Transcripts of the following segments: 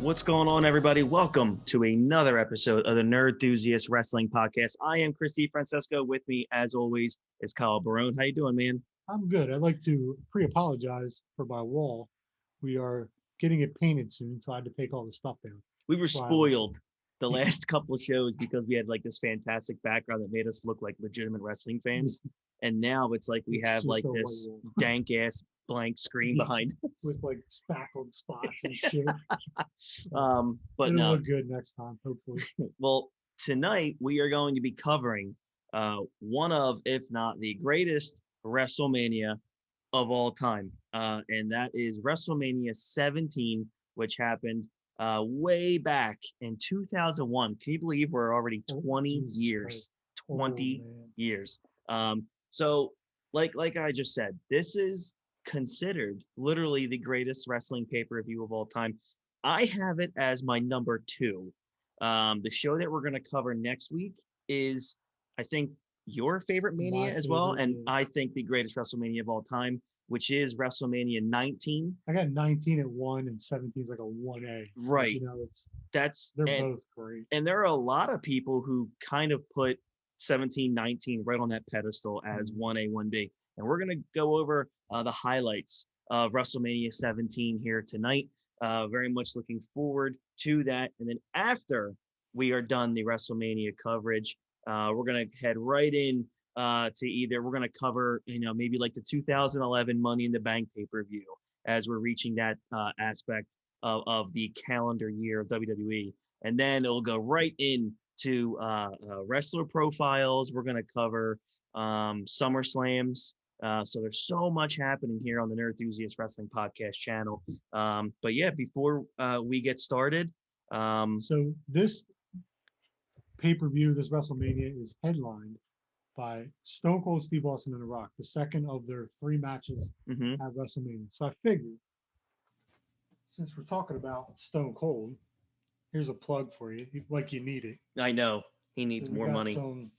What's going on, everybody? Welcome to another episode of the Nerd Enthusiast Wrestling Podcast. I am Christy Francesco. With me, as always, is Kyle Barone. How you doing, man? I'm good. I'd like to pre-apologize for my wall. We are getting it painted soon, so I had to take all the stuff down. We were Wow. spoiled the last couple of shows because we had like this fantastic background that made us look like legitimate wrestling fans. And now it's like we It's have just like a white this wall. dank ass blank screen Yeah. behind us. With like spackled spots and shit. But It'll no, look good next time, hopefully. well, tonight we are going to be covering one of, if not the greatest WrestleMania of all time. And that is WrestleMania 17, which happened way back in 2001. Can you believe we're already 20 Jesus years? Christ. 20 man. years. So like I just said, this is considered literally the greatest wrestling pay-per-view of all time. I have it as my number 2. The show that we're going to cover next week is, I think, your favorite Mania as well, and yeah. I think the greatest WrestleMania of all time, which is WrestleMania 19. I got 19 at 1 and 17 is like a 1A. Right. You know, They're both great. And there are a lot of people who kind of put 17, 19 right on that pedestal as 1A, 1B. And we're going to go over the highlights of WrestleMania 17 here tonight. Very much looking forward to that. And then after we are done the WrestleMania coverage, we're going to head right in to either we're going to cover, maybe like the 2011 Money in the Bank pay-per-view as we're reaching that aspect of the calendar year of WWE. And then it'll go right into wrestler profiles. We're going to cover SummerSlams. So there's so much happening here on the Nerd Enthusiast Wrestling Podcast channel. But yeah, before we get started. So this pay-per-view, this WrestleMania, is headlined by Stone Cold Steve Austin and The Rock, the second of their 3 matches mhm. at WrestleMania. So I figured, since we're talking about Stone Cold, here's a plug for you, like you need it. I know he needs more money. Some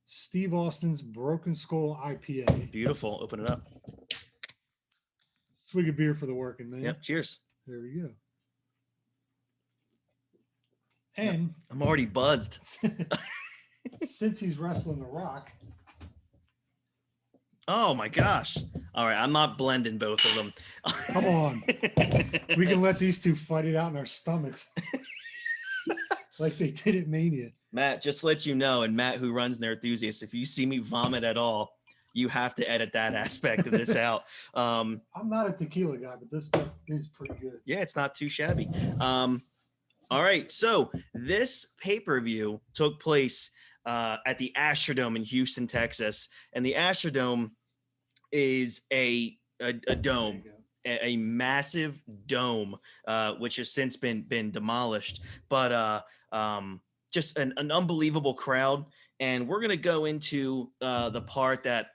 Steve Austin's Broken Skull IPA. Beautiful. Open it up. Swig of beer for the working man. Yep. Cheers. There we go. And I'm already buzzed. Since he's wrestling The Rock. Oh my gosh. All right. I'm not blending both of them. Come on. We can let these two fight it out in our stomachs. Like they did at Mania. Matt, just let you know, and Matt, who runs Nerd Enthusiast, if you see me vomit at all, you have to edit that aspect of this out. I'm not a tequila guy, but this stuff is pretty good. Yeah, it's not too shabby. All right. So this pay-per-view took place at the Astrodome in Houston, Texas. And the Astrodome is a dome, a massive dome, which has since been demolished. But just an unbelievable crowd. And we're going to go into the part that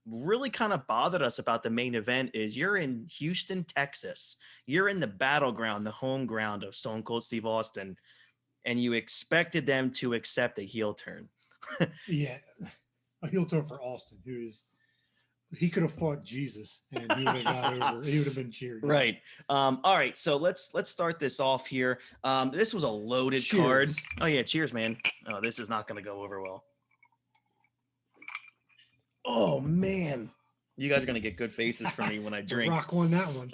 really kind of bothered us about the main event is you're in Houston, Texas. You're in the battleground, the home ground of Stone Cold Steve Austin, and you expected them to accept a heel turn. Yeah, a heel turn for Austin, he could have fought Jesus and he would have got over. He would have been cheered. Right. All right. So let's start this off here. This was a loaded card. Oh yeah, cheers, man. Oh, this is not going to go over well. Oh man, you guys are going to get good faces from me when I drink. The Rock won that one.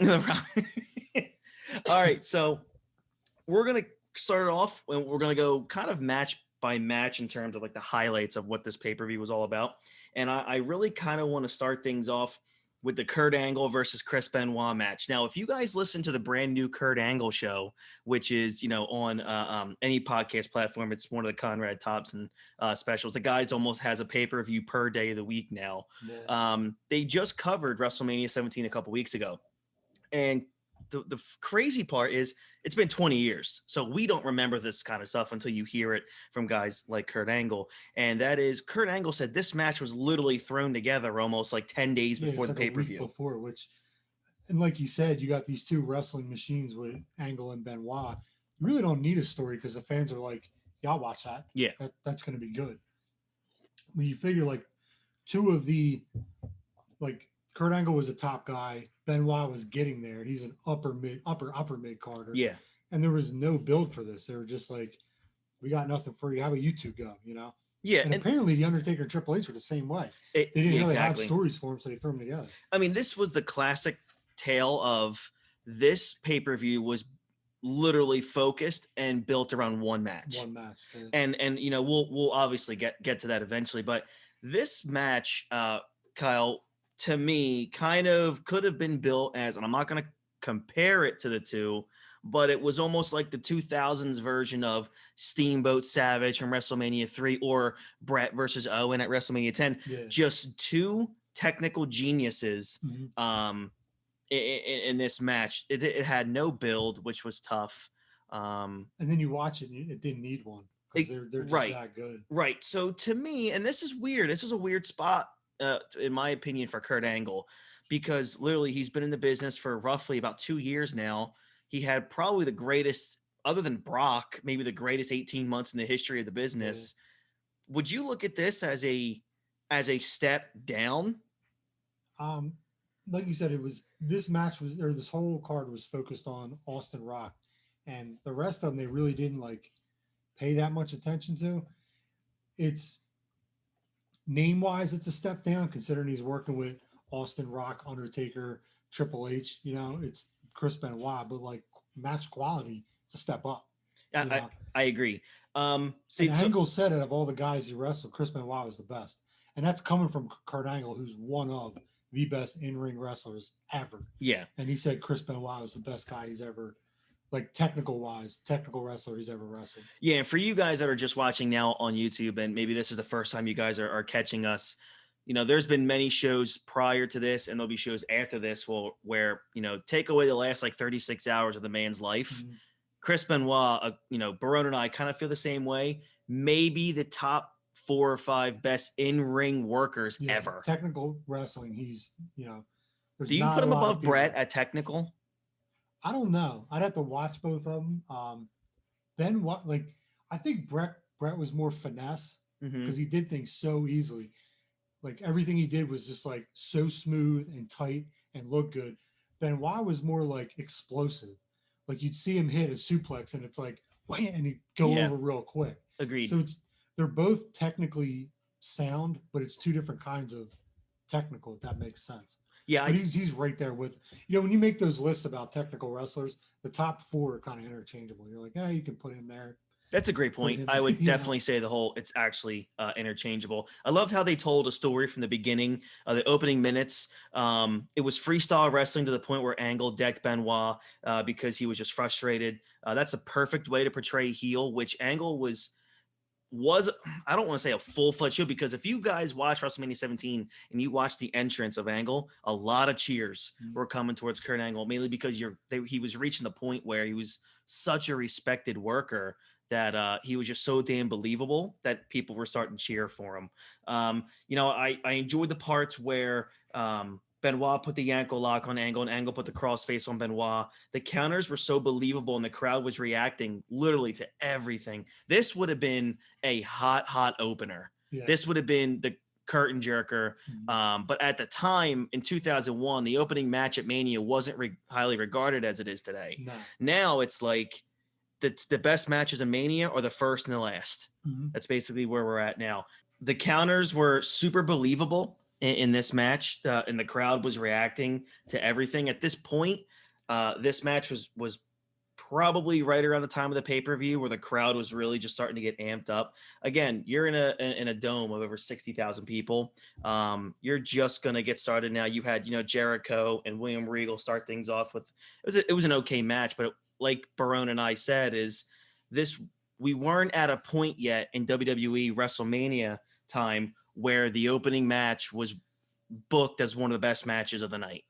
All right, so we're going to start off and we're going to go kind of match by match in terms of like the highlights of what this pay-per-view was all about. And I really kind of want to start things off with the Kurt Angle versus Chris Benoit match. Now, if you guys listen to the brand new Kurt Angle show, which is, on any podcast platform, it's one of the Conrad Thompson specials. The guys almost has a pay-per-view per day of the week now. Yeah. They just covered WrestleMania 17 a couple weeks ago. And the crazy part is it's been 20 years. So we don't remember this kind of stuff until you hear it from guys like Kurt Angle. And that is Kurt Angle said this match was literally thrown together almost like 10 days before the pay-per-view. Before, and like you said, you got these two wrestling machines with Angle and Benoit. You really don't need a story because the fans are like, yeah, I'll watch that. Yeah. That's going to be good. When you figure like two of the, like Kurt Angle was a top guy. Benoit was getting there. He's an upper mid Carter. Yeah. and there was no build for this. They were just like, we got nothing for you. How about you two go? You know. Yeah, And and apparently, the Undertaker and Triple H were the same way. They didn't really have exactly. stories for them, so they threw them together. I mean, this was the classic tale of this pay-per-view was literally focused and built around one match. One match. Yeah. And you know, we'll obviously get to that eventually, but this match, Kyle, to me, kind of could have been built as, and I'm not going to compare it to the two, but it was almost like the 2000s version of Steamboat Savage from WrestleMania 3 or Brett versus Owen at WrestleMania 10. Yeah. Just two technical geniuses Mhm. In this match. It had no build, which was tough. And then you watch it, and it didn't need one because they're just that good. Right. So to me, and this is weird. This is a weird spot, in my opinion, for Kurt Angle, because literally he's been in the business for roughly about 2 years now. He had probably the greatest, other than Brock, maybe the greatest 18 months in the history of the business. Yeah. Would you look at this as a step down? Like you said, this match was, or this whole card was focused on Austin Rock, and the rest of them they really didn't like pay that much attention to. It's name wise, it's a step down considering he's working with Austin Rock, Undertaker, Triple H. You know, it's Chris Benoit, but like match quality, it's a step up. I agree. Angle said it, of all the guys he wrestled, Chris Benoit was the best, and that's coming from Kurt Angle, who's one of the best in-ring wrestlers ever. Yeah. And he said Chris Benoit was the best guy he's ever, like technical wrestler he's ever wrestled. Yeah. And for you guys that are just watching now on YouTube, and maybe this is the first time you guys are catching us, you know, there's been many shows prior to this, and there'll be shows after this where, you know, take away the last like 36 hours of the man's life. Mm-hmm. Chris Benoit, you know, Barone and I kind of feel the same way. Maybe the top 4 or 5 best in-ring workers ever. Technical wrestling, he's, you know. Do you put him above Brett at technical? I don't know. I'd have to watch both of them. I think Brett was more finesse because he did things so easily. Like everything he did was just like so smooth and tight and looked good. Benoit was more like explosive. Like you'd see him hit a suplex and it's like, wham, and he'd go over real quick. Agreed. So they're both technically sound, but it's two different kinds of technical, if that makes sense. Yeah. But he's right there with, you know, when you make those lists about technical wrestlers, the top 4 are kind of interchangeable. You're like, yeah, you can put him there. That's a great point. I would definitely say it's actually interchangeable. I loved how they told a story from the beginning, the opening minutes. It was freestyle wrestling to the point where Angle decked Benoit because he was just frustrated. That's a perfect way to portray heel, which Angle was I don't want to say a full-fledged heel, because if you guys watch WrestleMania 17 and you watch the entrance of Angle, a lot of cheers were coming towards Kurt Angle, mainly because he was reaching the point where he was such a respected worker that he was just so damn believable that people were starting to cheer for him. You know, I enjoyed the parts where Benoit put the ankle lock on Angle and Angle put the crossface on Benoit. The counters were so believable and the crowd was reacting literally to everything. This would have been a hot opener. Yeah. This would have been the curtain jerker. But at the time in 2001, the opening match at Mania wasn't highly regarded as it is today. No. Now it's like the best matches in Mania are the first and the last. That's basically where we're at now. The counters were super believable in this match, and the crowd was reacting to everything. At this point, this match was probably right around the time of the pay-per-view where the crowd was really just starting to get amped up. Again, you're in a dome of over 60,000 people. You're just gonna get started now. You had, you know, Jericho and William Regal start things off with it was an okay match, but like Barone and I said, we weren't at a point yet in WWE WrestleMania time where the opening match was booked as one of the best matches of the night.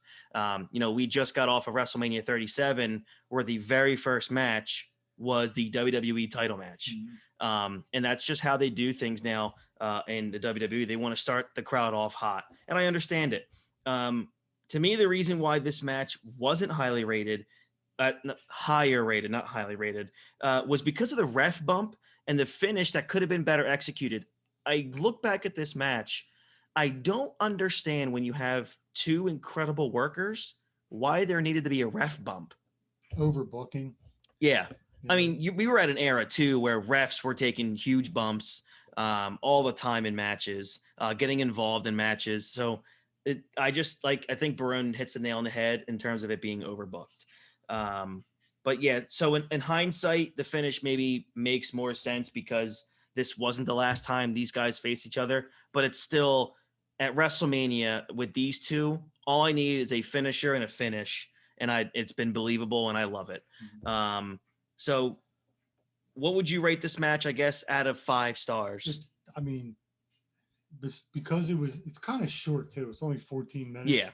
You know, we just got off of WrestleMania 37, where the very first match was the WWE title match. And that's just how they do things now in the WWE. They want to start the crowd off hot. And I understand it. To me, the reason why this match wasn't highly rated, higher rated, not highly rated, was because of the ref bump and the finish that could have been better executed. I look back at this match. I don't understand, when you have 2 incredible workers, why there needed to be a ref bump. Overbooking. Yeah. You I know? mean, we were at an era too where refs were taking huge bumps all the time in matches, getting involved in matches. So I think Barone hits the nail on the head in terms of it being overbooked. But yeah, so in hindsight, the finish maybe makes more sense because this wasn't the last time these guys faced each other, but it's still at WrestleMania with these two. All I need is a finisher and a finish, and it's been believable, and I love it. So what would you rate this match, I guess, out of 5 stars? I mean, because it's kind of short too. It's only 14 minutes. Yeah.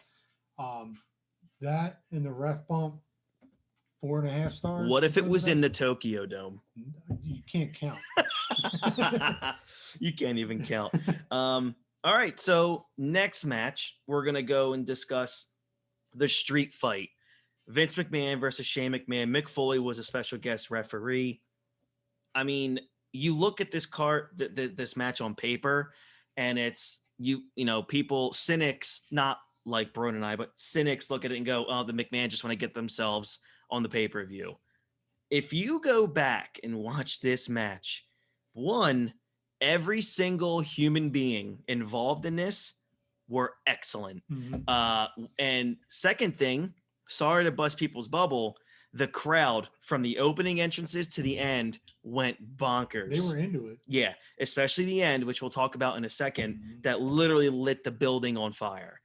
That and the ref bump, 4.5 stars. What if it was in the Tokyo Dome? You can't count. You can't even count. All right. So next match, we're going to go and discuss the street fight. Vince McMahon versus Shane McMahon. Mick Foley was a special guest referee. I mean, you look at this this match on paper, and it's people, cynics, not like Braun and I, but cynics look at it and go, "Oh, the McMahon just want to get themselves on the pay-per-view." If you go back and watch this match, one, every single human being involved in this were excellent. And second thing, sorry to bust people's bubble, the crowd from the opening entrances to the end went bonkers. They were into it. Yeah, especially the end, which we'll talk about in a second, that literally lit the building on fire.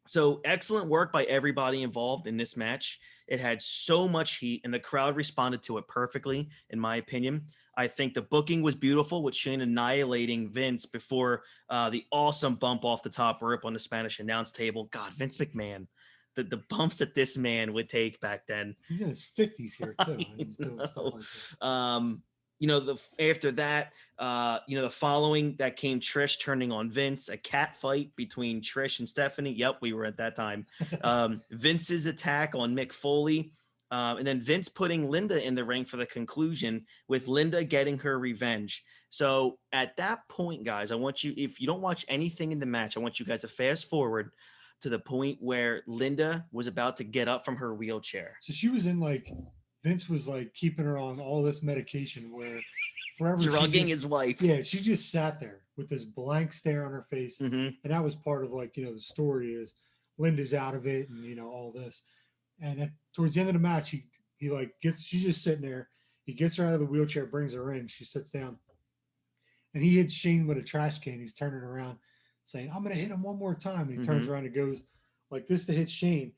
So excellent work by everybody involved in this match. It had so much heat, and the crowd responded to it perfectly, in my opinion. I think the booking was beautiful, with Shane annihilating Vince before the awesome bump off the top rope on the Spanish announce table. God, Vince McMahon. The bumps that this man would take back then. He's in his 50s here too. He's doing stuff like that. After that, the following that came Trish turning on Vince, a cat fight between Trish and Stephanie. Yep, we were at that time. Vince's attack on Mick Foley. And then Vince putting Linda in the ring for the conclusion, with Linda getting her revenge. So at that point, guys, I want you, if you don't watch anything in the match, I want you guys to fast forward to the point where Linda was about to get up from her wheelchair. So she was in Vince was keeping her on all this medication where forever drugging his wife. Yeah, she just sat there with this blank stare on her face. And that was part of the story is Linda's out of it and all this. And towards the end of the match, she's just sitting there. He gets her out of the wheelchair, brings her in. She sits down, and he hits Shane with a trash can. He's turning around, saying, "I'm going to hit him one more time." And he turns around and goes like this to hit Shane.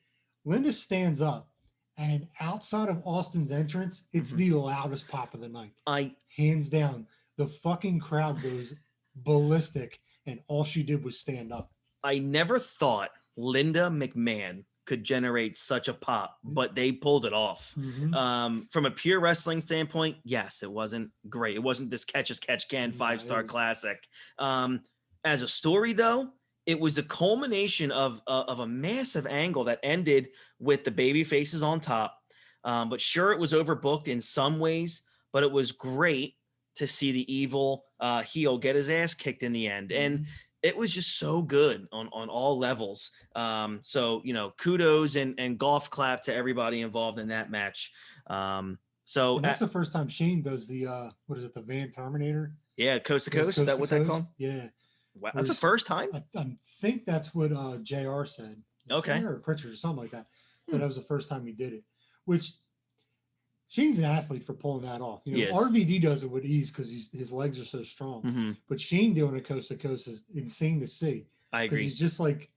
Linda stands up, and outside of Austin's entrance, it's the loudest pop of the night. Hands down, the fucking crowd goes ballistic, and all she did was stand up. I never thought Linda McMahon could generate such a pop, but they pulled it off. From a pure wrestling standpoint, yes, it wasn't great. It wasn't this catch as catch can 5-star classic. As a story, though, it was the culmination of a massive angle that ended with the baby faces on top. But sure, it was overbooked in some ways, but it was great to see the evil heel get his ass kicked in the end. And it was just so good on all levels. So, kudos and golf clap to everybody involved in that match. So that's the first time Shane does the, the Van Terminator? Yeah, coast to coast. Is that what that called? Yeah. Wow, that's the first time? I think that's what JR said. Okay. Or Pritchard or something like that. But that was the first time he did it, which Shane's an athlete for pulling that off. RVD does it with ease because his legs are so strong. But Shane doing it coast to coast is insane to see. I agree. He's just like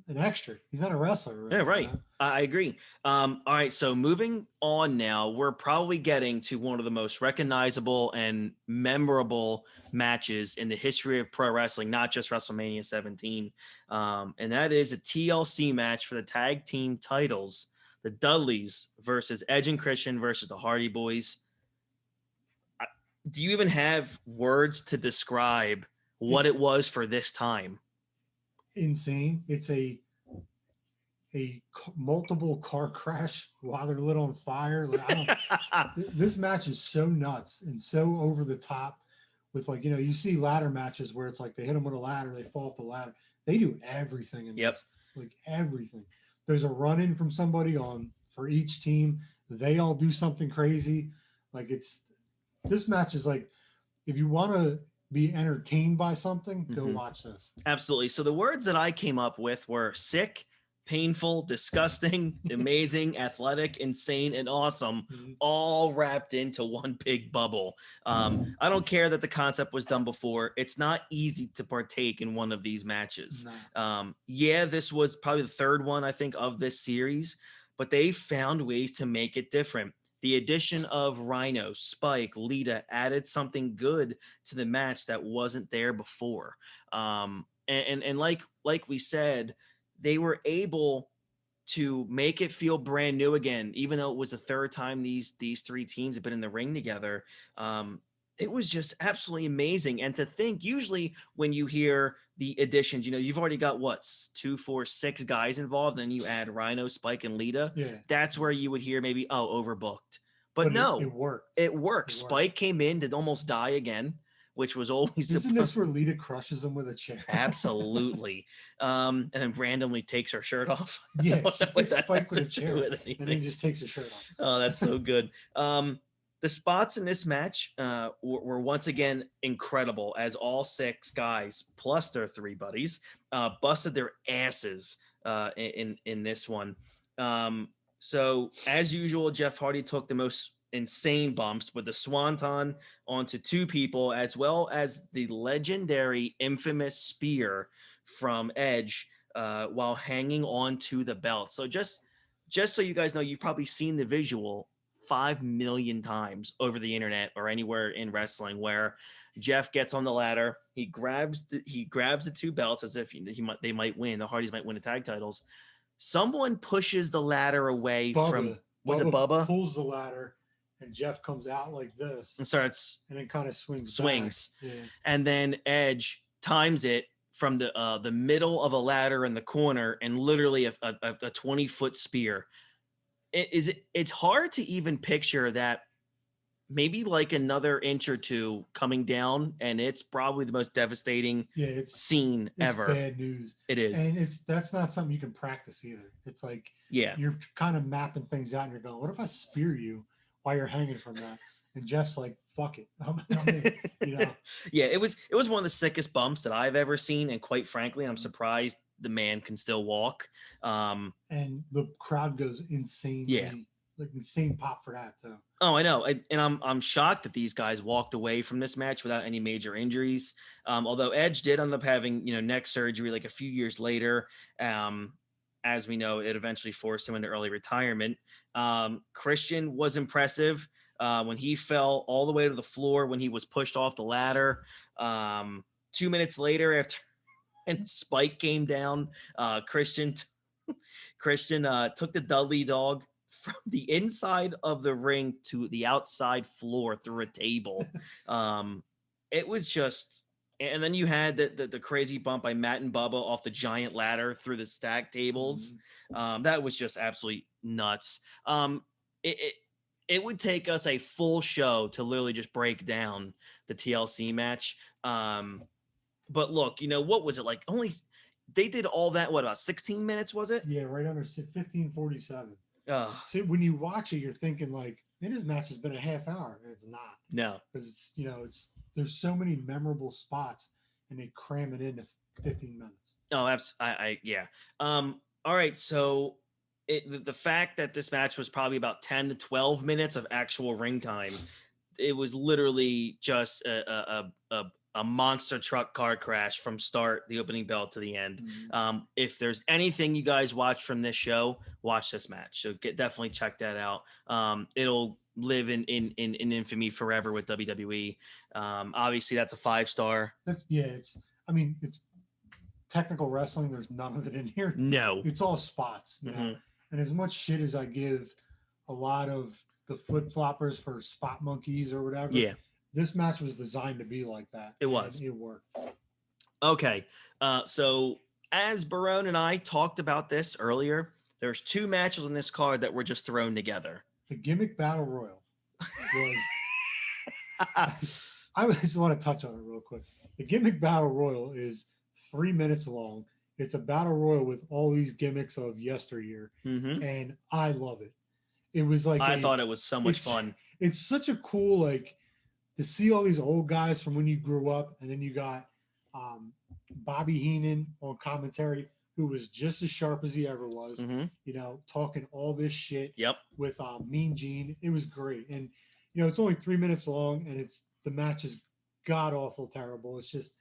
an extra. He's not a wrestler. Yeah, right. I agree. All right, so moving on now, we're probably getting to one of the most recognizable and memorable matches in the history of pro wrestling, not just WrestleMania 17. And that is a TLC match for the tag team titles. The Dudleys versus Edge and Christian versus the Hardy Boys. Do you even have words to describe what it was for this time? Insane. It's a multiple car crash while they're lit on fire. This match is so nuts and so over the top with you see ladder matches where it's they hit them with a ladder, they fall off the ladder. They do everything in this. Everything. There's a run in from somebody for each team. they all do something crazy. Like this match is like, if you want to be entertained by something, go watch this. Absolutely. So the words that I came up with were sick, painful, disgusting, amazing, athletic, insane, and awesome, all wrapped into one big bubble. I don't care that the concept was done before. It's not easy to partake in one of these matches. No. Yeah, this was probably the third one, I think, of this series, but they found ways to make it different. The addition of Rhino, Spike, Lita added something good to the match that wasn't there before. And like we said, they were able to make it feel brand new again, even though it was the third time these three teams have been in the ring together. It was just absolutely amazing. And to think, usually when you hear the additions, you've already got 2, 4, 6 guys involved, and you add Rhino, Spike, and Lita. Yeah. That's where you would hear maybe, overbooked. But no, it worked. It worked. Spike came in to almost die again, which was always Isn't this where Lita crushes him with a chair? Absolutely. And then randomly takes her shirt off. Yeah, she hits Spike with a chair, and then just takes her shirt off. Oh, that's so good. The spots in this match were once again incredible, as all 6 guys plus their 3 buddies busted their asses in this one. So as usual, Jeff Hardy took the most insane bumps with the swanton onto 2 people, as well as the legendary infamous spear from Edge while hanging on to the belt. So just so you guys know, you've probably seen the visual 5 million times over the internet or anywhere in wrestling, where Jeff gets on the ladder, he grabs the 2 belts as if they might win. The Hardys might win the tag titles. Someone pushes the ladder away from. Was it Bubba? Pulls the ladder, and Jeff comes out like this and starts, and then kind of swings. Yeah. And then Edge times it from the middle of a ladder in the corner, and literally a 20-foot spear. It's hard to even picture that, maybe like another inch or 2 coming down, and it's probably the most devastating scene ever. It's bad news. It is. And that's not something you can practice either. It's like, you're kind of mapping things out, and you're going, what if I spear you while you're hanging from that? And Jeff's like, fuck it. I'm in, Yeah, it was one of the sickest bumps that I've ever seen, and quite frankly, I'm surprised the man can still walk. And the crowd goes insane. Yeah. Like insane pop for that too. Oh, I know. And I'm shocked that these guys walked away from this match without any major injuries. Although Edge did end up having, neck surgery like a few years later. As we know, it eventually forced him into early retirement. Christian was impressive when he fell all the way to the floor when he was pushed off the ladder. 2 minutes later, after and Spike came down, Christian took the Dudley Dog from the inside of the ring to the outside floor through a table. It was just, and then you had the crazy bump by Matt and Bubba off the giant ladder through the stacked tables. That was just absolutely nuts. It would take us a full show to literally just break down the TLC match. But look, what was it like? They did all that, about 16 minutes, was it? Yeah, right under 15:47. So when you watch it, you're thinking like, man, this match has been a half hour. And it's not. No. Because there's so many memorable spots, and they cram it into 15 minutes. Oh, yeah. All right, so the fact that this match was probably about 10 to 12 minutes of actual ring time, it was literally just a monster truck car crash from the opening bell to the end. If there's anything you guys watch from this show, watch this match. So definitely check that out. It'll live in infamy forever with WWE. Obviously, that's a 5-star. It's technical wrestling. There's none of it in here. No, it's all spots. You know? And as much shit as I give a lot of the flip floppers for spot monkeys or whatever. Yeah. This match was designed to be like that. It was. It worked. Okay. So as Barone and I talked about this earlier, there's 2 matches on this card that were just thrown together. The Gimmick Battle Royal was... I just want to touch on it real quick. The Gimmick Battle Royal is 3 minutes long. It's a battle royal with all these gimmicks of yesteryear. And I love it. It was like I thought it was so much fun. It's such a cool, like, to see all these old guys from when you grew up, and then you got Bobby Heenan on commentary, who was just as sharp as he ever was, you know, talking all this shit with Mean Gene. It was great. And, you know, it's only 3 minutes long, and the match is god-awful terrible. It's just,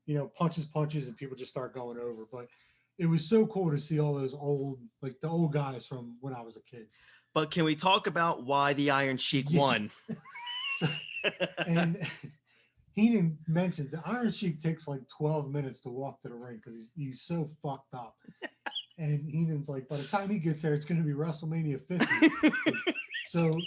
you know, punches, and people just start going over. But it was so cool to see all those old, like the old guys from when I was a kid. But can we talk about why the Iron Sheik won? And Heenan mentions the Iron Sheik takes like 12 minutes to walk to the ring because he's so fucked up. And Heenan's like, by the time he gets there, it's going to be WrestleMania 50. So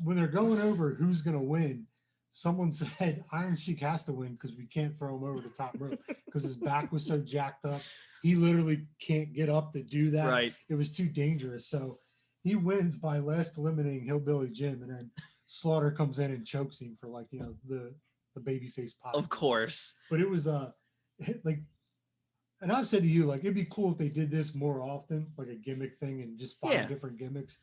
when they're going over who's going to win, someone said Iron Sheik has to win because we can't throw him over the top rope because his back was so jacked up. He literally can't get up to do that. Right. It was too dangerous. So he wins by last eliminating Hillbilly Jim, and then Slaughter comes in and chokes him for, like, you know, the babyface pop. Of course. But it was like, and I've said to you, like, it'd be cool if they did this more often, like a gimmick thing, and just 5 different gimmicks.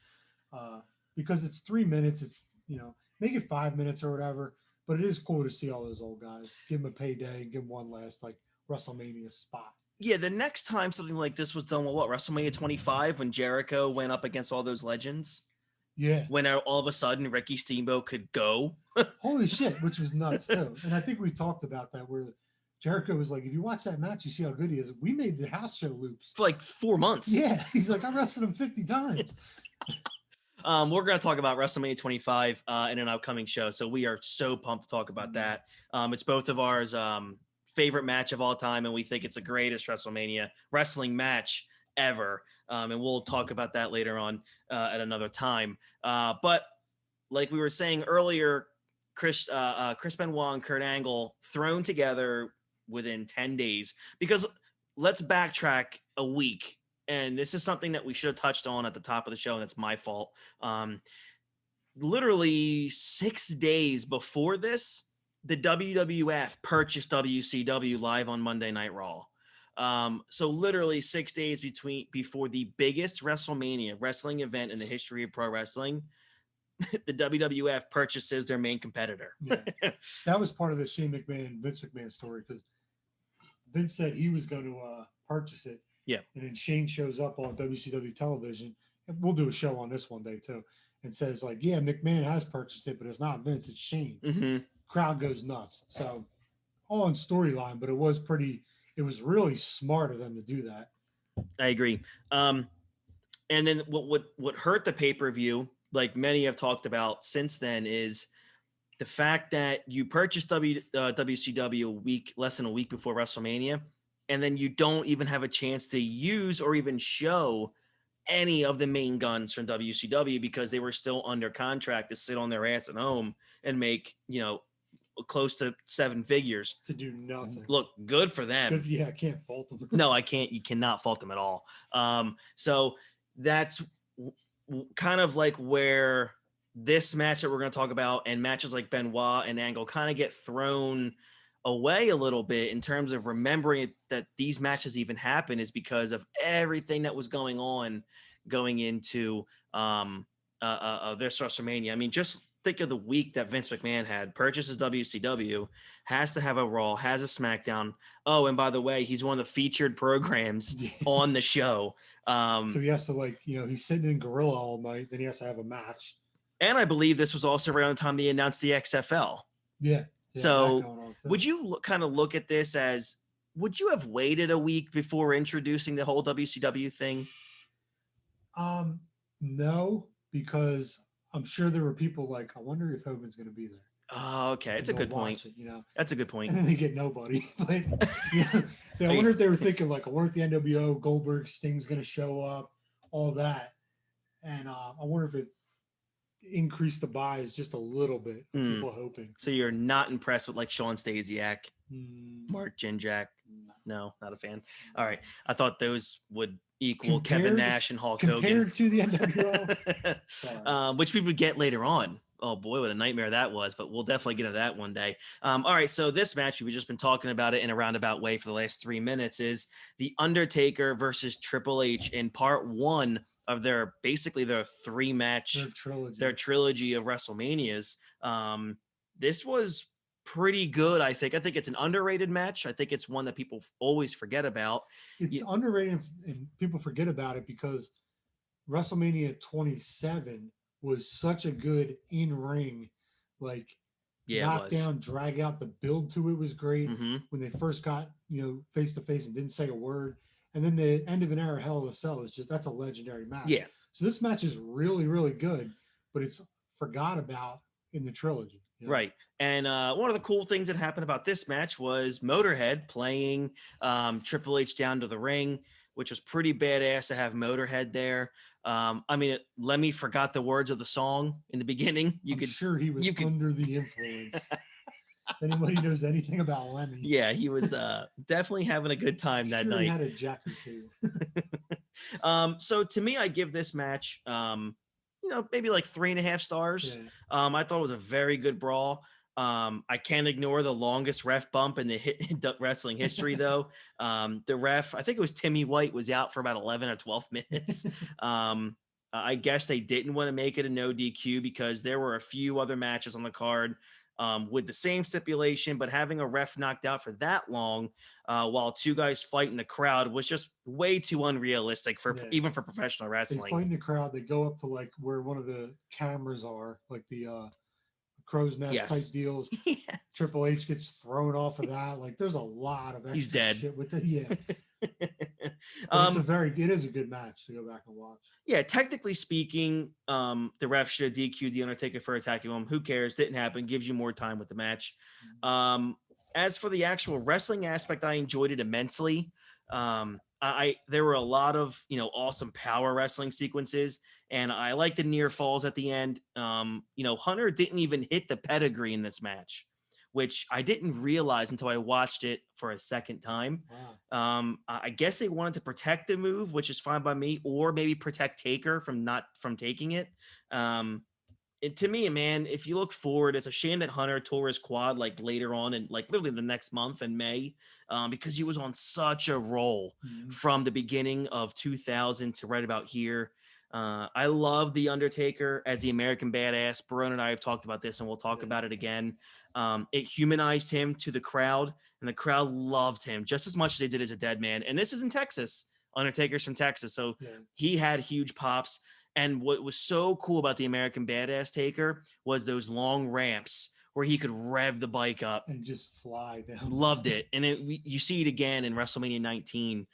Because it's 3 minutes, it's, you know, make it 5 minutes or whatever. But it is cool to see all those old guys. Give them a payday, give them one last, like, WrestleMania spot. Yeah, the next time something like this was done, what, WrestleMania 25, when Jericho went up against all those legends? Yeah. When all of a sudden Ricky Steamboat could go. Holy shit, which was nuts too. And I think we talked about that, where Jericho was like, if you watch that match, you see how good he is. We made the house show loops. For like 4 months. Yeah. He's like, I wrestled him 50 times. We're going to talk about WrestleMania 25 in an upcoming show. So we are so pumped to talk about that. It's both of ours favorite match of all time, and we think it's the greatest WrestleMania wrestling match ever. And we'll talk about that later on at another time. But like we were saying earlier, Chris Benoit and Kurt Angle thrown together within 10 days. Because let's backtrack a week. And this is something that we should have touched on at the top of the show, and it's my fault. Literally 6 days before this, the WWF purchased WCW live on Monday Night Raw. So literally 6 days before the biggest WrestleMania wrestling event in the history of pro wrestling, the WWF purchases their main competitor. Yeah. That was part of the Shane McMahon, Vince McMahon story, because Vince said he was going to purchase it. Yeah. And then Shane shows up on WCW television, and we'll do a show on this one day too, and says, like, yeah, McMahon has purchased it, but it's not Vince, it's Shane. Mm-hmm. Crowd goes nuts. So all in storyline, but it was really smart of them to do that. I agree. And then what hurt the pay-per-view, like many have talked about since then, is the fact that you purchased WCW less than a week before WrestleMania, and then you don't even have a chance to use or even show any of the main guns from WCW because they were still under contract to sit on their ass at home and make, you know, close to 7 figures to do nothing. Look, good for them. Yeah, I can't fault them. No, I can't. You cannot fault them at all. So that's kind of like where this match that we're going to talk about and matches like Benoit and Angle kind of get thrown away a little bit in terms of remembering that these matches even happen, is because of everything that was going on going into this WrestleMania. I mean, just think of the week that Vince McMahon had. Purchases WCW, has to have a Raw, has a SmackDown. Oh, and by the way, he's one of the featured programs on the show. So he has to, like, you know, he's sitting in Gorilla all night, then he has to have a match. And I believe this was also around the time they announced the XFL. Yeah. So would you kind of look at this as, would you have waited a week before introducing the whole WCW thing? No, because I'm sure there were people like, I wonder if Hogan's going to be there. Oh, okay. It's a good point. It, you know, that's a good point. And then they get nobody. But you know, I wonder if they were thinking, like, I wonder if the NWO, Goldberg, Sting's going to show up, all that. And I wonder if it increased the buys just a little bit. People hoping. So you're not impressed with like Sean Stasiak, Mark Jindrak? No, not a fan. All right. I thought those would equal Kevin Nash and Hulk Hogan. Compared to the NWO? Which we would get later on. Oh boy, what a nightmare that was, but we'll definitely get into that one day. All right, so this match, we've just been talking about it in a roundabout way for the last 3 minutes, is the Undertaker versus Triple H in part 1 of their Their trilogy of WrestleManias. This was pretty good. I think it's an underrated match. I think it's one that people always forget about. It's underrated and people forget about it because WrestleMania 27 was such a good in-ring, like knockdown, drag out. The build to it was great. When they first got, face to face and didn't say a word. And then the end of an era, Hell in a Cell is that's a legendary match. Yeah. So this match is really, really good, but it's forgot about in the trilogy. Right. And one of the cool things that happened about this match was Motorhead playing Triple H down to the ring, which was pretty badass to have Motorhead there. Lemmy forgot the words of the song in the beginning. I'm sure he was under the influence. If anybody knows anything about Lemmy. Yeah, he was definitely having a good time that night. He had a jack or two. So to me, I give this match, maybe like 3.5 stars. Yeah. I thought it was a very good brawl. I can't ignore the longest ref bump in the wrestling history, though. The ref, I think it was Timmy White, was out for about 11 or 12 minutes. I guess they didn't want to make it a no DQ because there were a few other matches on the card with the same stipulation, but having a ref knocked out for that long while two guys fight in the crowd was just way too unrealistic even for professional wrestling. They fight in the crowd. They go up to like where one of the cameras are, like the crow's nest type deals. Yes. Triple H gets thrown off of that. Like there's a lot of extra He's dead. Shit with it. Yeah. It is a good match to go back and watch. Yeah, technically speaking, the ref should have DQ'd the Undertaker for attacking him. Who cares? Didn't happen. Gives you more time with the match. As for the actual wrestling aspect, I enjoyed it immensely. There were a lot of awesome power wrestling sequences, and I like the near falls at the end. Hunter didn't even hit the pedigree in this match, which I didn't realize until I watched it for a second time. Wow. I guess they wanted to protect the move, which is fine by me, or maybe protect Taker from taking it. To me, man, if you look forward, it's a shame that Hunter tore his quad like later on and like literally the next month in May, because he was on such a roll from the beginning of 2000 to right about here. I love the Undertaker as the American Badass. Barone and I have talked about this, and we'll talk about it again. It humanized him to the crowd, and the crowd loved him just as much as they did as a dead man. And this is in Texas. Undertaker's from Texas, so he had huge pops. And what was so cool about the American Badass Taker was those long ramps where he could rev the bike up and just fly down. Loved it. And you see it again in WrestleMania 19,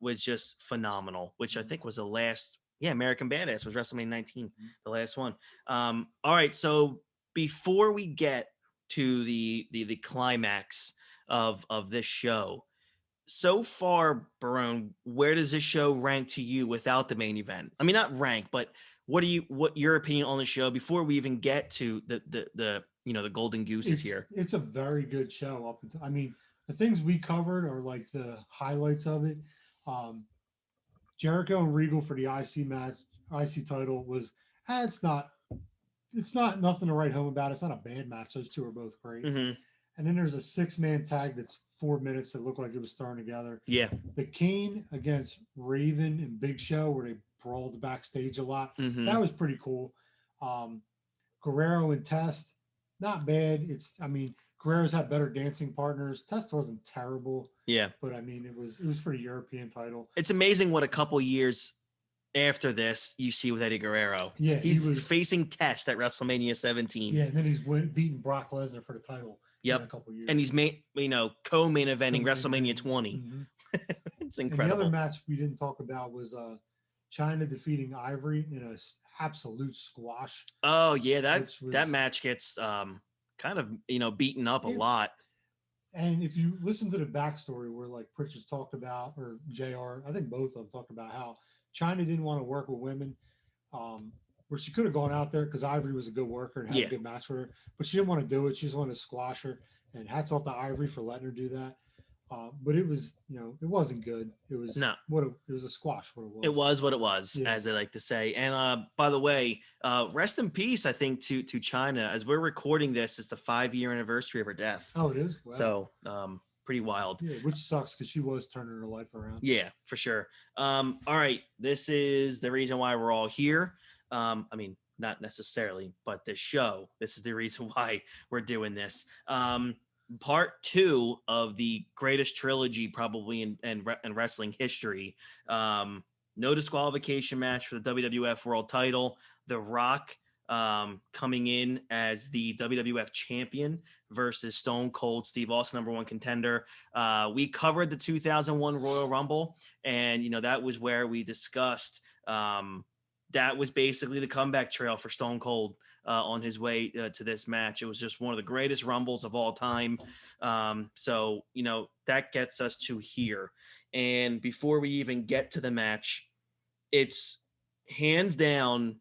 was just phenomenal, which I think was the last. Yeah, American Badass was WrestleMania 19, the last one. All right, so before we get to the climax of this show, so far, Barone, where does this show rank to you without the main event? I mean, not rank, but what your opinion on the show before we even get to the golden gooses here? It's a very good show. The things we covered are like the highlights of it. Jericho and Regal for the IC title was, it's not nothing to write home about. It's not a bad match. Those two are both great. Mm-hmm. And then there's a 6-man tag that's 4 minutes that looked like it was thrown together. Yeah. The Kane against Raven and Big Show where they brawled backstage a lot. Mm-hmm. That was pretty cool. Guerrero and Test, not bad. Guerrero's had better dancing partners. Test wasn't terrible. Yeah. But it was for the European title. It's amazing what a couple years after this you see with Eddie Guerrero. Yeah. He's facing Test at WrestleMania 17. Yeah, and then he's beating Brock Lesnar for the title. Yep. In a couple years. And he's co-main eventing WrestleMania 20. Mm-hmm. It's incredible. And the other match we didn't talk about was China defeating Ivory in an absolute squash. Oh yeah, that match gets kind of beaten up a lot. And if you listen to the backstory where like Pritchard's talked about, or JR, I think both of them talked about how China didn't want to work with women. Where she could have gone out there because Ivory was a good worker and had a good match with her, but she didn't want to do it. She just wanted to squash her, and hats off to Ivory for letting her do that. But it was, it wasn't good. It was it was a squash. It was what it was, as they like to say. And by the way, rest in peace. I think to China, as we're recording this, it's the 5-year anniversary of her death. Oh, it is. Wow. So pretty wild. Yeah, which sucks because she was turning her life around. Yeah, for sure. All right, this is the reason why we're all here. I mean, not necessarily, but the show. This is the reason why we're doing this. Part 2 of the greatest trilogy probably in wrestling history. No disqualification match for the WWF World Title. The Rock coming in as the WWF champion versus Stone Cold Steve Austin, #1 contender. We covered the 2001 Royal Rumble, and that was where we discussed that was basically the comeback trail for Stone Cold on his way to this match. It was just one of the greatest Rumbles of all time. So that gets us to here. And before we even get to the match, it's hands down,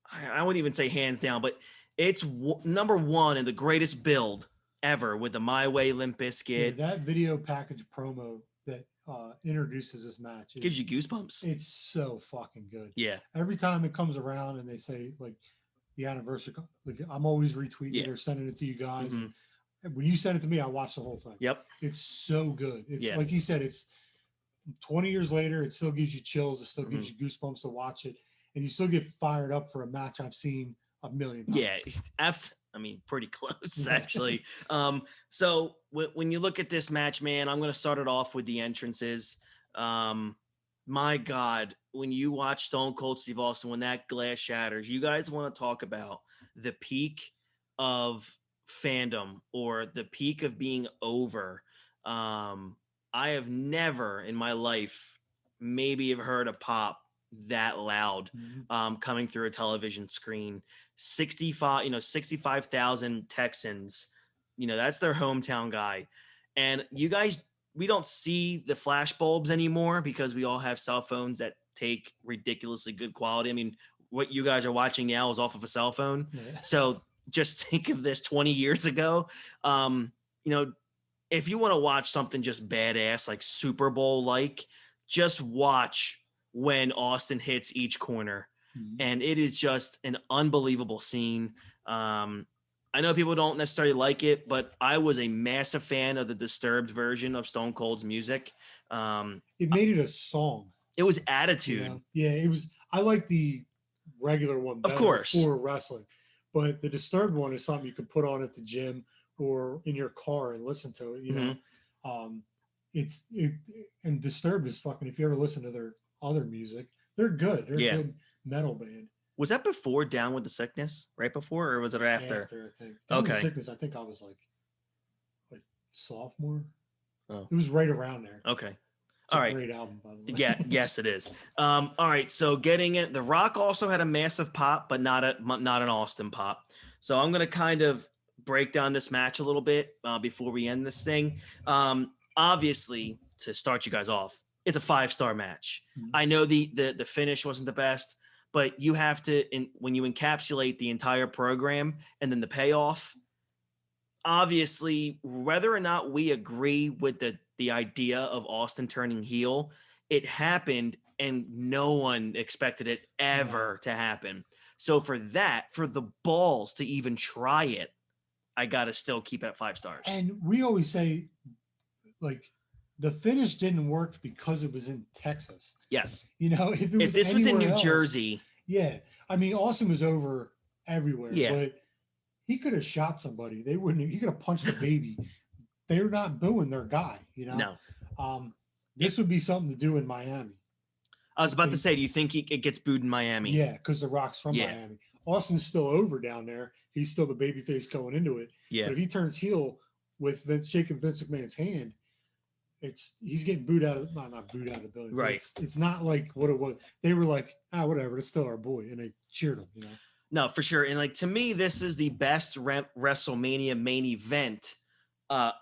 I wouldn't even say hands down, but it's number one in the greatest build ever with the My Way Limp Bizkit. Yeah, that video package promo that introduces this match Gives you goosebumps. It's so fucking good. Yeah. Every time it comes around and they say like the anniversary, like I'm always retweeting it or sending it to you guys. Mm-hmm. And when you send it to me, I watch the whole thing. Yep. It's so good. It's like you said, it's 20 years later, it still gives you chills. It still gives you goosebumps to watch it. And you still get fired up for a match I've seen a million times. Yeah, pretty close actually. So when you look at this match, man, I'm going to start it off with the entrances. My God, when you watch Stone Cold Steve Austin, when that glass shatters, you guys want to talk about the peak of fandom or the peak of being over. I have never in my life maybe have heard a pop that loud coming through a television screen. 65,000 Texans, that's their hometown guy. And you guys, we don't see the flash bulbs anymore because we all have cell phones that take ridiculously good quality. I mean, what you guys are watching now is off of a cell phone. Yeah. So just think of this 20 years ago. If you want to watch something just badass, like Super Bowl, just watch when Austin hits each corner. And it is just an unbelievable scene. I know people don't necessarily like it, but I was a massive fan of the Disturbed version of Stone Cold's music. It made it a song. It was attitude. Yeah, it was. I like the regular one better, of course, for wrestling, but the Disturbed one is something you can put on at the gym or in your car and listen to it. And Disturbed is fucking. If you ever listen to their other music, they're good. They're a good metal band. Was that before Down with the Sickness? Right before, or was it after? After, I think. Down with the Sickness, I think I was like sophomore. Oh. It was right around there. Okay. It's a great album, by the way. Yeah, yes, it is. All right, so getting it. The Rock also had a massive pop, but not an Austin pop. So I'm gonna kind of break down this match a little bit before we end this thing. Obviously, to start you guys off, it's a 5-star match. I know the finish wasn't the best, but you have to, when you encapsulate the entire program and then the payoff, obviously, whether or not we agree with the idea of Austin turning heel, it happened and no one expected it ever to happen. So for the balls to even try it, I got to still keep it at 5 stars. And we always say, the finish didn't work because it was in Texas. Yes. If this was in New Jersey. Yeah. I mean, Austin was over everywhere. Yeah. But he could have shot somebody. They wouldn't. He could have punched a baby. They're not booing their guy, No. This would be something to do in Miami. I was about to say, do you think it gets booed in Miami? Yeah, because The Rock's from Miami. Austin's still over down there. He's still the babyface going into it. Yeah. But if he turns heel with shaking Vince McMahon's hand, he's getting booed out of not booed out of the building. Right. It's not like what it was. They were like, whatever, it's still our boy, and they cheered him. No, for sure. And to me, this is the best WrestleMania main event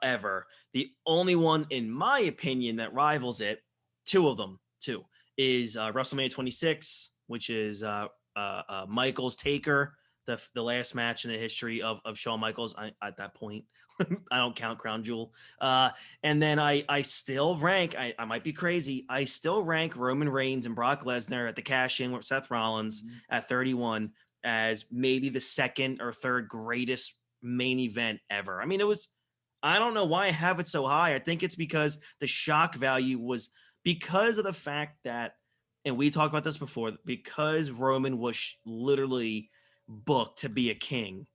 ever. The only one, in my opinion, that rivals it, two of them, is WrestleMania 26, which is Michaels Taker, the last match in the history of Shawn Michaels. At that point, I don't count Crown Jewel. And then I still rank, I might be crazy, I still rank Roman Reigns and Brock Lesnar at the cash-in with Seth Rollins at 31 as maybe the second or third greatest main event ever. I mean, it was I don't know why I have it so high. I think it's because the shock value was because of the fact that, and we talked about this before, because Roman was literally booked to be a king,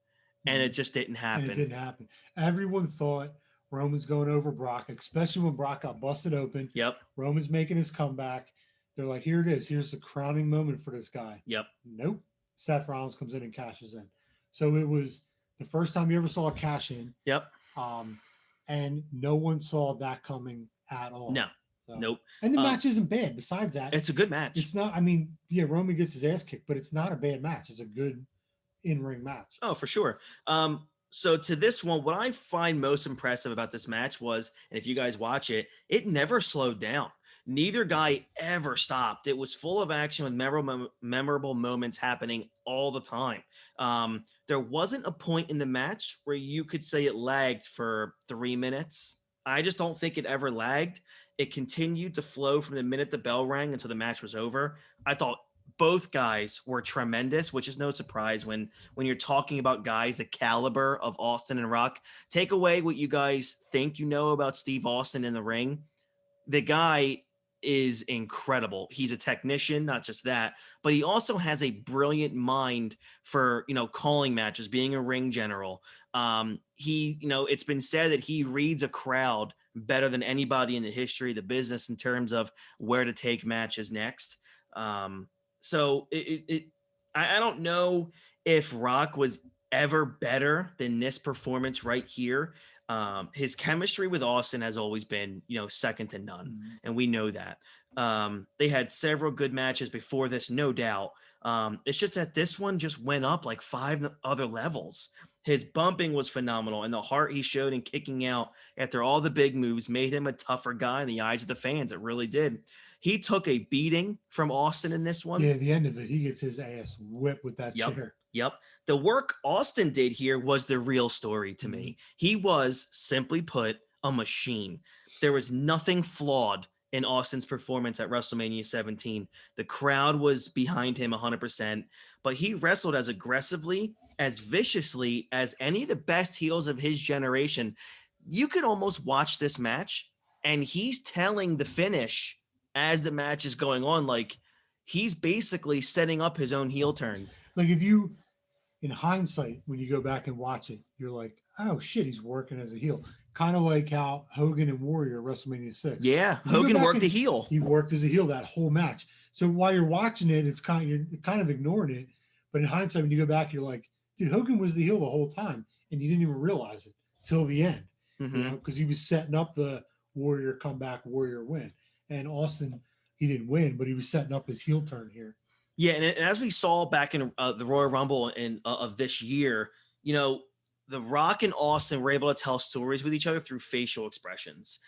and it just didn't happen. And it didn't happen. Everyone thought Roman's going over Brock, especially when Brock got busted open. Yep. Roman's making his comeback. They're like, here it is. Here's the crowning moment for this guy. Yep. Nope. Seth Rollins comes in and cashes in. So it was the first time you ever saw a cash in. Yep. And no one saw that coming at all. No. So, nope. And the match isn't bad. Besides that, it's a good match. It's not, I mean, yeah, Roman gets his ass kicked, but it's not a bad match. It's a good in-ring match. Oh, for sure. So to this one, what I find most impressive about this match was, and if you guys watch it, it never slowed down. Neither guy ever stopped. It was full of action with memorable moments happening all the time. There wasn't a point in the match where you could say it lagged for 3 minutes. I just don't think it ever lagged. It continued to flow from the minute the bell rang until the match was over. I thought both guys were tremendous, which is no surprise when you're talking about guys the caliber of Austin and Rock. Take away what you guys think you know about Steve Austin in the ring. The guy is incredible. He's a technician, not just that, but he also has a brilliant mind for, calling matches, being a ring general. It's been said that he reads a crowd better than anybody in the history of the business in terms of where to take matches next. So I don't know if Rock was ever better than this performance right here. His chemistry with Austin has always been, second to none. And we know that. They had several good matches before this, no doubt. It's just that this one just went up like 5 other levels. His bumping was phenomenal, and the heart he showed in kicking out after all the big moves made him a tougher guy in the eyes of the fans. It really did. He took a beating from Austin in this one. Yeah, at the end of it, he gets his ass whipped with that chair. Yep. The work Austin did here was the real story to me. He was, simply put, a machine. There was nothing flawed in Austin's performance at WrestleMania 17. The crowd was behind him 100%, but he wrestled as aggressively, as viciously as any of the best heels of his generation. You could almost watch this match, and he's telling the finish as the match is going on. Like, he's basically setting up his own heel turn. Like, if you, in hindsight, when you go back and watch it, you're like, oh shit, he's working as a heel. Kind of like how Hogan and Warrior WrestleMania 6. Yeah, Hogan worked a heel. He worked as a heel that whole match. So while you're watching it, you're kind of ignoring it. But in hindsight, when you go back, you're like, dude, Hogan was the heel the whole time, and you didn't even realize it till the end. Because he was setting up the Warrior comeback, Warrior win. And Austin, he didn't win, but he was setting up his heel turn here. Yeah, and as we saw back in the Royal Rumble of this year, The Rock and Austin were able to tell stories with each other through facial expressions,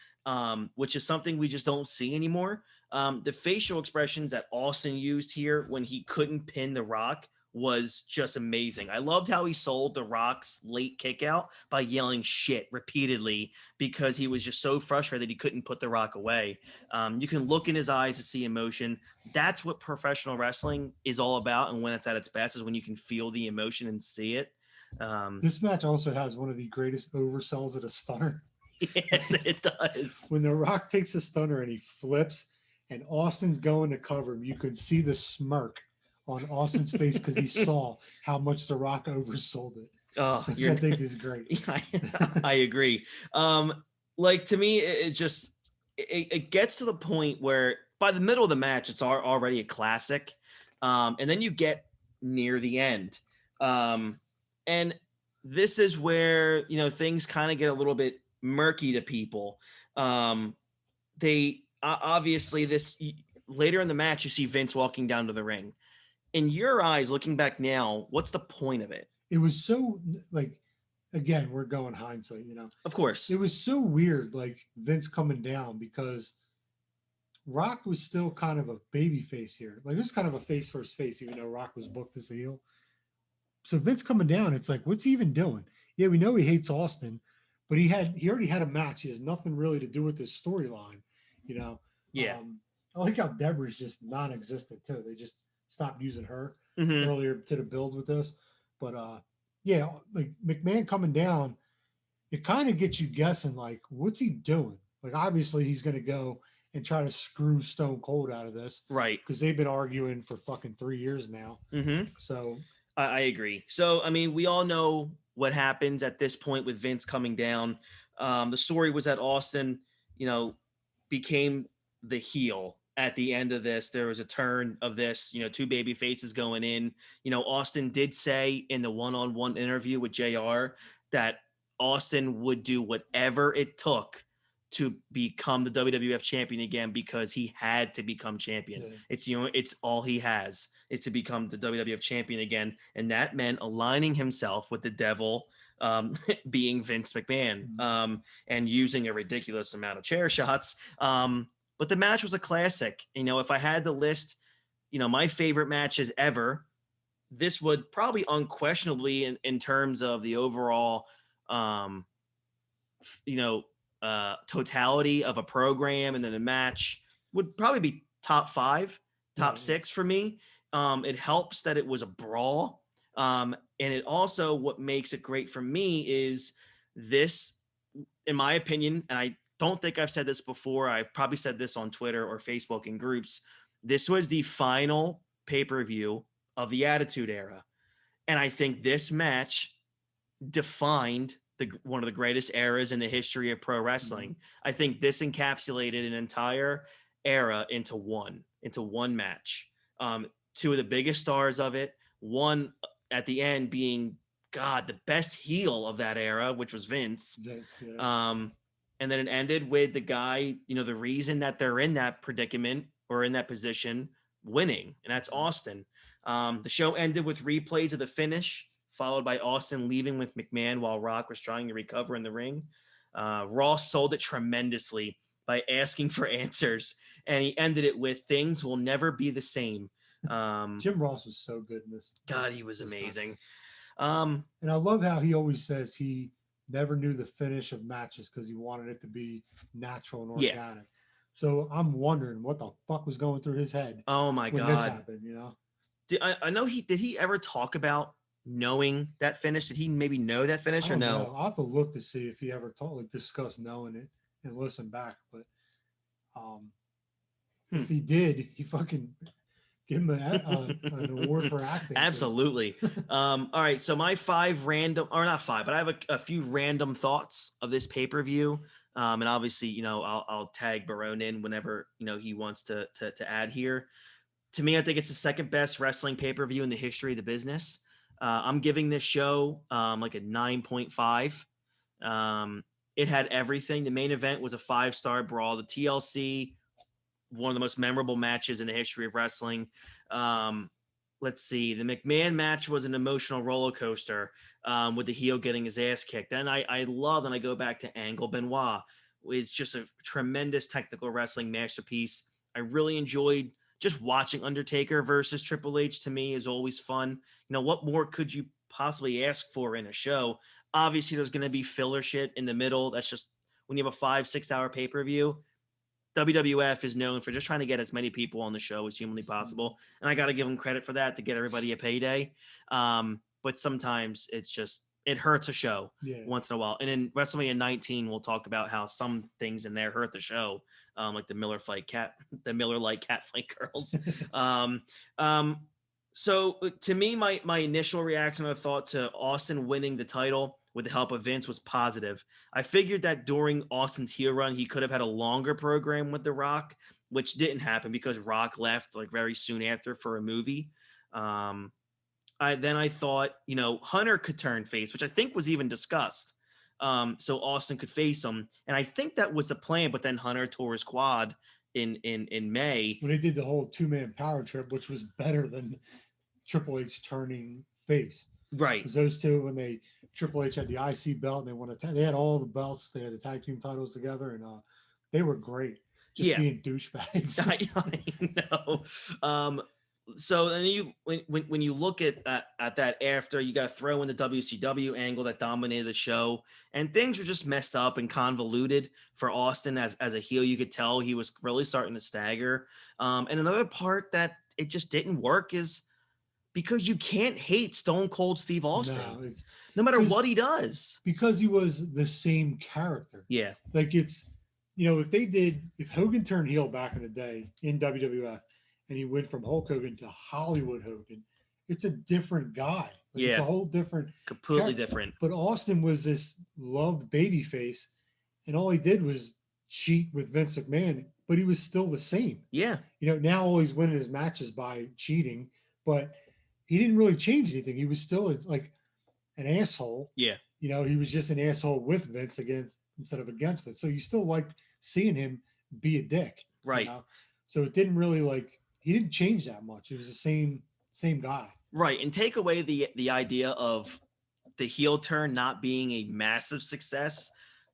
which is something we just don't see anymore. The facial expressions that Austin used here when he couldn't pin The Rock was just amazing. I loved how he sold The Rock's late kick out by yelling shit repeatedly because he was just so frustrated he couldn't put The Rock away. You can look in his eyes to see emotion. That's what professional wrestling is all about. And when it's at its best is when you can feel the emotion and see it. This match also has one of the greatest oversells at a stunner. Yes, it does. When The Rock takes a stunner and he flips and Austin's going to cover him, you could see the smirk on Austin's face because he saw how much The Rock oversold it. Oh, which I think is great. I agree. Like, to me, it gets to the point where by the middle of the match, it's already a classic. And then you get near the end. And this is where, things kind of get a little bit murky to people. They obviously later in the match, you see Vince walking down to the ring. In your eyes, looking back now, what's the point of it? It was so, like, again, we're going hindsight, Of course. It was so weird, like, Vince coming down because Rock was still kind of a baby face here. Like, this is kind of a face versus face, even though Rock was booked as a heel. So Vince coming down, it's like, what's he even doing? Yeah, we know he hates Austin, but he already had a match. He has nothing really to do with this storyline, Yeah. I like how Deborah's just non-existent too. They just stopped using her earlier to the build with this. But yeah, like McMahon coming down, it kind of gets you guessing, like, what's he doing? Like, obviously, he's going to go and try to screw Stone Cold out of this. Right. Because they've been arguing for fucking 3 years now. Mm-hmm. So I agree. So, I mean, we all know what happens at this point with Vince coming down. The story was that Austin, became the heel at the end of this. There was a turn of this, two baby faces going in. Austin did say in the one-on-one interview with JR that Austin would do whatever it took to become the WWF champion again because he had to become champion. Yeah. It's all he has is to become the WWF champion again. And that meant aligning himself with the devil, being Vince McMahon, and using a ridiculous amount of chair shots. But the match was a classic. If I had to list, my favorite matches ever, this would probably unquestionably in terms of the overall, totality of a program and then a match would probably be top 5, top 6 for me. It helps that it was a brawl. And it also, what makes it great for me is this, in my opinion, and I don't think I've said this before. I've probably said this on Twitter or Facebook in groups. This was the final pay-per-view of the Attitude Era. And I think this match defined one of the greatest eras in the history of pro wrestling. Mm-hmm. I think this encapsulated an entire era into one match. 2 of the biggest stars of it, one at the end being the best heel of that era, which was Vince. Yeah. And then it ended with the guy, the reason that they're in that predicament or in that position winning, and that's Austin. The show ended with replays of the finish, followed by Austin leaving with McMahon while Rock was trying to recover in the ring. Ross sold it tremendously by asking for answers, and he ended it with "Things will never be the same." Jim Ross was so good in this. God, he was amazing. And I love how he always says he never knew the finish of matches because he wanted it to be natural and organic. Yeah. So I'm wondering what the fuck was going through his head. Oh my God, when this happened, I know did he ever talk about knowing that finish? Did he maybe know that finish or no? I'll have to look to see if he ever discussed knowing it and listen back. But if he did, he fucking give him an award for acting. Absolutely. All right. So my 5 random, or not 5, but I have a few random thoughts of this pay-per-view. And obviously, I'll tag Barone in whenever, he wants to add here. To me, I think it's the second best wrestling pay-per-view in the history of the business. I'm giving this show like a 9.5. It had everything. The main event was a 5-star brawl. The TLC, one of the most memorable matches in the history of wrestling. Let's see. The McMahon match was an emotional roller coaster with the heel getting his ass kicked. Then I love, and I go back to Angle Benoit. It's just a tremendous technical wrestling masterpiece. I really enjoyed just watching Undertaker versus Triple H. To me is always fun. What more could you possibly ask for in a show? Obviously, there's going to be filler shit in the middle. That's just when you have a 5-6 hour pay-per-view. WWF is known for just trying to get as many people on the show as humanly possible. And I got to give them credit for that, to get everybody a payday. But sometimes it hurts a show once in a while. And in WrestleMania 19, we'll talk about how some things in there hurt the show, like the Miller Lite cat fight girls. So to me, my initial reaction or thought to Austin winning the title with the help of Vince was positive. I figured that during Austin's heel run, he could have had a longer program with The Rock, which didn't happen because Rock left like very soon after for a movie. I thought, Hunter could turn face, which I think was even discussed. So Austin could face him. And I think that was the plan, but then Hunter tore his quad in May. When they did the whole 2-man power trip, which was better than Triple H turning face. Right. Because those two, when Triple H had the IC belt and they won they had all the belts, they had the tag team titles together, and they were great. Just being douchebags. I know. So then when you look at that after, you got to throw in the WCW angle that dominated the show, and things were just messed up and convoluted for Austin as a heel. You could tell he was really starting to stagger. And another part that it just didn't work is because you can't hate Stone Cold Steve Austin, no matter what he does. Because he was the same character. Yeah. Like it's, if Hogan turned heel back in the day in WWF and he went from Hulk Hogan to Hollywood Hogan, it's a different guy. Like, it's a whole different, completely different. But Austin was this loved babyface, and all he did was cheat with Vince McMahon, but he was still the same. Yeah. Now all he's winning his matches by cheating, but he didn't really change anything. He was still like an asshole. Yeah. He was just an asshole with Vince instead of against Vince. So you still like seeing him be a dick. Right. So it didn't really he didn't change that much. It was the same guy. Right. And take away the idea of the heel turn not being a massive success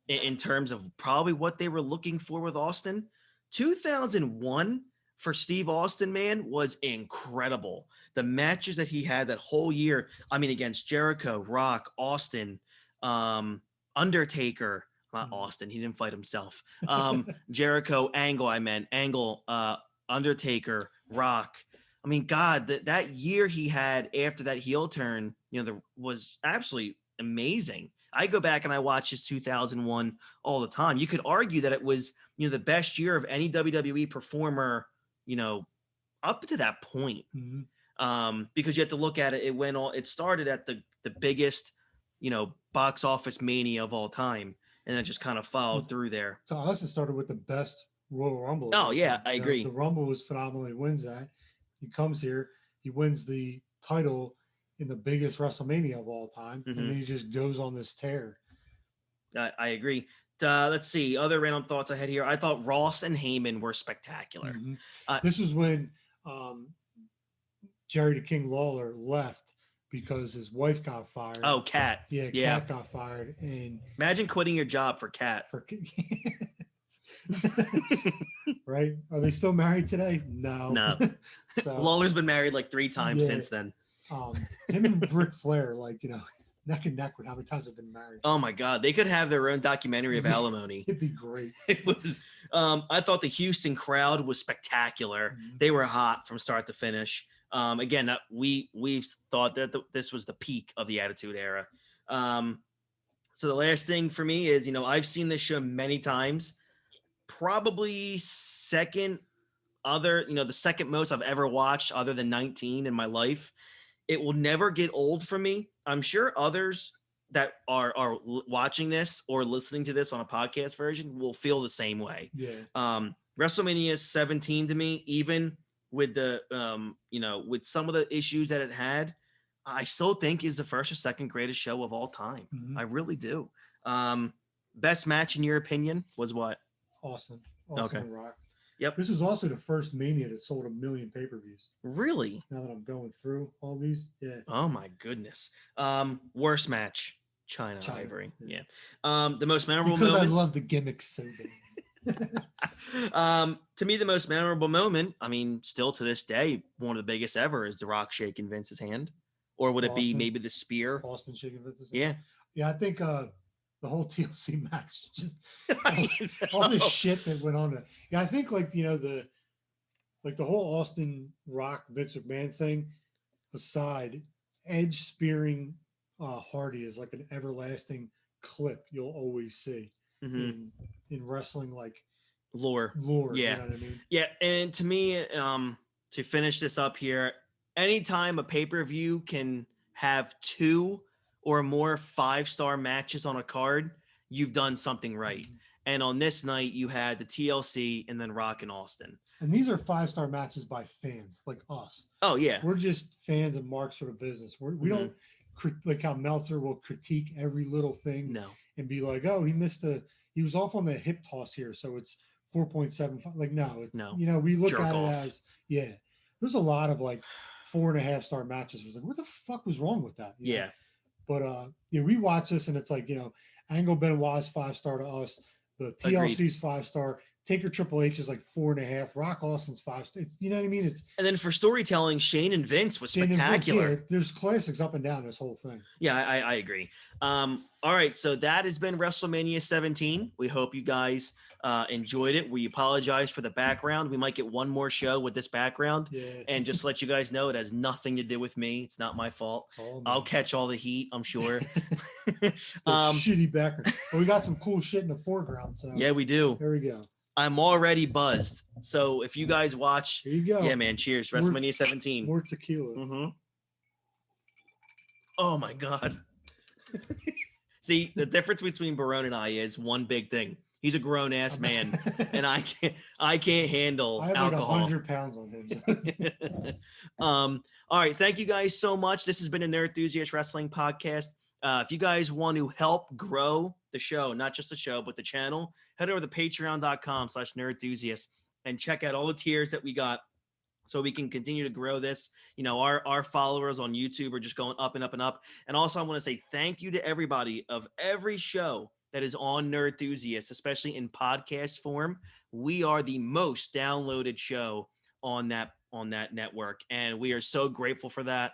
in terms of probably what they were looking for with Austin. 2001 for Steve Austin, man, was incredible. The matches that he had that whole year, against Jericho, Rock, Austin, Undertaker, not Austin, he didn't fight himself. Jericho, Angle, Undertaker, Rock. God, that year he had after that heel turn, was absolutely amazing. I go back and I watch his 2001 all the time. You could argue that it was, the best year of any WWE performer, up to that point. Mm-hmm. Because you have to look at it. It started at the biggest, box office mania of all time. And it just kind of followed through there. So us, it started with the best Royal Rumble. Oh yeah, I agree. The Rumble was phenomenal. He wins that. He comes here, he wins the title in the biggest WrestleMania of all time, and then he just goes on this tear. I agree. Let's see. Other random thoughts I had here. I thought Ross and Heyman were spectacular. Mm-hmm. This was when Jerry the King Lawler left because his wife got fired. Oh, Kat. Yeah, Kat got fired. And imagine quitting your job for Kat. Right? Are they still married today? No. So, Lawler's been married like 3 times since then. Him and Ric Flair, neck and neck with how many times they've been married. Oh my God, they could have their own documentary of alimony. It'd be great. It was, I thought the Houston crowd was spectacular. Mm-hmm. They were hot from start to finish. Again, we've thought that this was the peak of the Attitude Era. So the last thing for me is, I've seen this show many times. Probably the second most I've ever watched other than 19 in my life. It will never get old for me. I'm sure others that are watching this or listening to this on a podcast version will feel the same way. Yeah. WrestleMania 17 to me, even with the with some of the issues that it had, I still think is the first or second greatest show of all time. Mm-hmm. I really do. Best match in your opinion was what? Austin and Rock. Yep. This was also the first Mania that sold 1 million pay-per-views. Really? Now that I'm going through all these, yeah. Oh my goodness. Worst match, China. Ivory. Yeah. The most memorable because moment. I love the gimmicks so bad. To me, the most memorable moment, still to this day, one of the biggest ever is The Rock shaking Vince's hand, or would it be maybe the spear? Austin shaking Vince's hand. Yeah. I think the whole TLC match, just all the shit that went on. Yeah, I think the whole Austin Rock Vince McMahon thing aside, Edge spearing Hardy is like an everlasting clip you'll always see in wrestling lore. Yeah. You know what I mean? Yeah, and to me, to finish this up here, anytime a pay-per-view can have 2 or more 5-star matches on a card, you've done something right. And on this night, you had the TLC and then Rock and Austin. And these are 5-star matches by fans like us. Oh, yeah. We're just fans of Mark's sort of business. We don't like how Meltzer will critique every little thing and be like, oh, he was off on the hip toss here, so it's 4.75. No. We look at it as, there's a lot of 4.5-star matches. It was like, what the fuck was wrong with that? You know? But we watch this and it's Angle Benoit's 5-star to us. The TLC's 5-star. Taker Triple H is like 4.5. Rock Austin's 5. You know what I mean? It's And then for storytelling, Shane and Vince was Shane and Vince, spectacular. yeah, there's classics up and down this whole thing. Yeah, I agree. All right, so that has been WrestleMania 17. We hope you guys enjoyed it. We apologize for the background. We might get one more show with this background. Yeah. And just let you guys know, it has nothing to do with me. It's not my fault. I'll catch all the heat, I'm sure. Shitty background. But we got some cool shit in the foreground. So yeah, we do. There we go. I'm already buzzed. So if you guys watch, here you go. Yeah, man. Cheers. WrestleMania 17. More tequila. Mm-hmm. Oh my God. See, the difference between Barone and I is one big thing. He's a grown ass man, and I can't handle I have alcohol. Like 100 pounds on him. All right, thank you guys so much. This has been a Nerd Enthusiast Wrestling podcast. If you guys want to help grow the show, not just the show, but the channel, head over to patreon.com/nerdenthusiast and check out all the tiers that we got, so we can continue to grow this. You know, our followers on YouTube are just going up and up and up. And also, I want to say thank you to everybody of every show that is on Nerd Enthusiast, especially in podcast form. We are the most downloaded show on that network, and we are so grateful for that.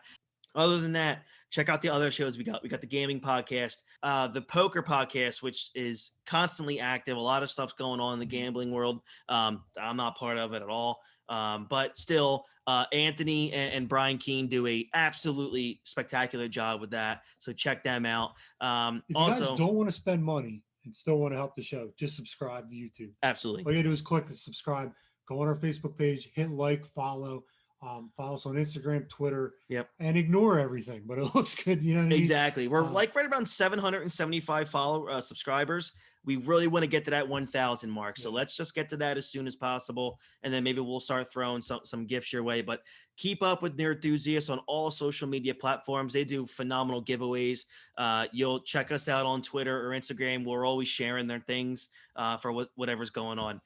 Other than that, check out the other shows we got. We got the gaming podcast, the poker podcast, which is constantly active. A lot of stuff's going on in the gambling world. I'm not part of it at all. But still, Anthony and Brian Keene do a absolutely spectacular job with that. So check them out. If you Also, guys don't want to spend money and still want to help the show, just subscribe to YouTube. Absolutely. All you gotta do is click the subscribe, go on our Facebook page, hit like, follow us on Instagram, Twitter, and ignore everything, but it looks good. You know what I mean? Exactly. We're like right around 775 subscribers. We really want to get to that 1,000 mark. So let's just get to that as soon as possible. And then maybe we'll start throwing some gifts your way. But keep up with Nerd Enthusiasts on all social media platforms. They do phenomenal giveaways. You'll check us out on Twitter or Instagram. We're always sharing their things for whatever's going on.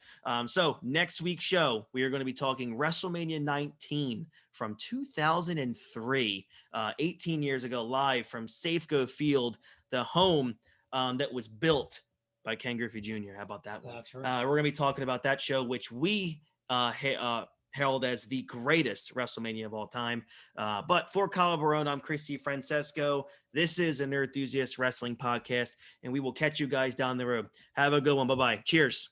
So next week's show, we are going to be talking WrestleMania 19 from 2003, 18 years ago, live from Safeco Field, the home that was built by Ken Griffey Jr. How about that one? That's right. We're going to be talking about that show, which we herald as the greatest WrestleMania of all time. But for Kyle Barone, I'm Christy Francesco. This is a Nerd Enthusiast Wrestling podcast, and we will catch you guys down the road. Have a good one. Bye-bye. Cheers.